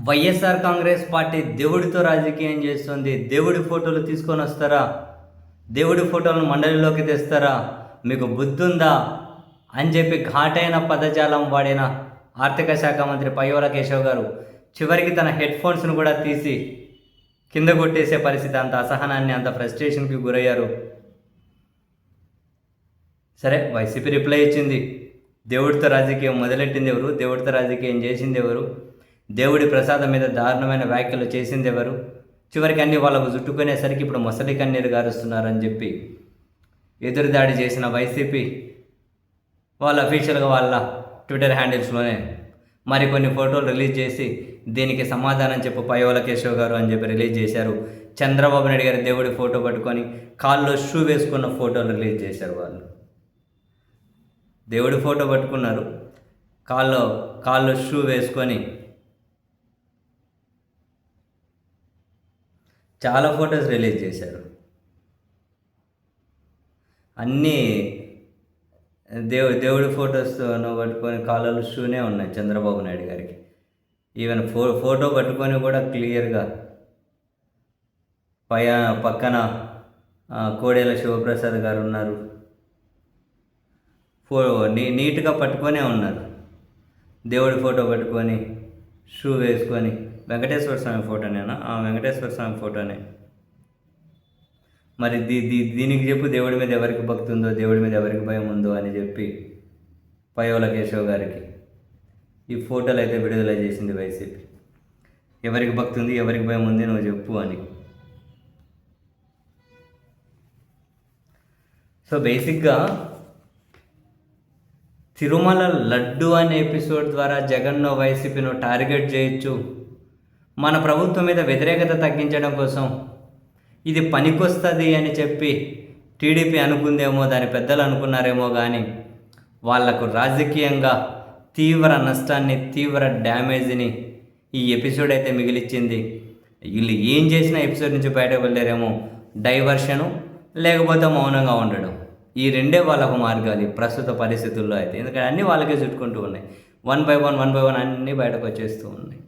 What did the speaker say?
YSR Congress party దేవుడితో రాజకీయం చేస్తుంది. దేవుడి ఫోటోలు తీసుకొని వస్తారా? దేవుడి ఫోటోలను మండలిలోకి తెస్తారా? మీకు బుద్ధుందా అని చెప్పి ఘాటైన పదజాలం వాడిన ఆర్థిక శాఖ మంత్రి పయ్యావుల కేశవ్ గారు చివరికి తన హెడ్ ఫోన్స్ను కూడా తీసి కింద కొట్టేసే పరిస్థితి, అంత అసహనాన్ని, అంత ఫ్రస్ట్రేషన్కి గురయ్యారు. సరే, వైసీపీ రిప్లై ఇచ్చింది. దేవుడితో రాజకీయం మొదలెట్టింది ఎవరు? దేవుడితో రాజకీయం చేసింది ఎవరు? దేవుడి ప్రసాదం మీద దారుణమైన వ్యాఖ్యలు చేసింది ఎవరు? చివరికి అన్ని వాళ్ళకు చుట్టుకునేసరికి ఇప్పుడు మొసలి కన్నీరు గారుస్తున్నారని చెప్పి ఎదురుదాడి చేసిన వైసీపీ వాళ్ళ అఫీషియల్గా వాళ్ళ ట్విట్టర్ హ్యాండిల్స్లోనే మరికొన్ని ఫోటోలు రిలీజ్ చేసి దీనికి సమాధానం చెప్పు పయ్యావుల కేశవ్ గారు అని చెప్పి రిలీజ్ చేశారు. చంద్రబాబు నాయుడు గారి దేవుడి ఫోటో పట్టుకొని కాల్లో షూ వేసుకున్న ఫోటోలు రిలీజ్ చేశారు. వాళ్ళు దేవుడి ఫోటో పట్టుకున్నారు, కాల్లో షూ వేసుకొని చాలా ఫొటోస్ రిలీజ్ చేశారు. అన్నీ దేవుడి ఫొటోస్తో పట్టుకొని కాళ్ళలో షూనే ఉన్నాయి చంద్రబాబు నాయుడు గారికి. ఈవెన్ ఫోటో పట్టుకొని కూడా క్లియర్గా పక్కన కోడెల శివప్రసాద్ గారు ఉన్నారు. నీట్గా పట్టుకొనే ఉన్నారు. దేవుడి ఫోటో పట్టుకొని షూ వేసుకొని. వెంకటేశ్వర స్వామి ఫోటోనేనా? వెంకటేశ్వర స్వామి ఫోటోనే. మరి దీనికి చెప్పు, దేవుడి మీద ఎవరికి భక్తి ఉందో, దేవుడి మీద ఎవరికి భయం ఉందో అని చెప్పి పయ్యావుల కేశవ్ గారికి ఈ ఫోటోలు అయితే విడుదల చేసింది వైసీపీ. ఎవరికి భక్తి ఉంది, ఎవరికి భయం ఉంది నువ్వు చెప్పు అని. సో బేసిక్గా తిరుమల లడ్డు అనే ఎపిసోడ్ ద్వారా జగన్ను, వైసీపీను టార్గెట్ చేయొచ్చు. మన ప్రభుత్వం మీద వ్యతిరేకత తగ్గించడం కోసం ఇది పనికొస్తుంది అని చెప్పి టీడీపీ అనుకుందేమో, దాని పెద్దలు అనుకున్నారేమో, కానీ వాళ్లకు రాజకీయంగా తీవ్ర నష్టాన్ని, తీవ్ర డ్యామేజ్ని ఈ ఎపిసోడ్ అయితే మిగిలిచ్చింది. వీళ్ళు ఏం చేసినా ఎపిసోడ్ నుంచి బయటకు వెళ్ళారేమో. డైవర్షను లేకపోతే మౌనంగా ఉండడం, ఈ రెండే వాళ్ళకు మార్గాలు ప్రస్తుత పరిస్థితుల్లో అయితే. ఎందుకంటే అన్నీ వాళ్ళకే చుట్టుకుంటూ ఉన్నాయి. వన్ బై వన్ అన్నీ బయటకు వచ్చేస్తూ ఉన్నాయి.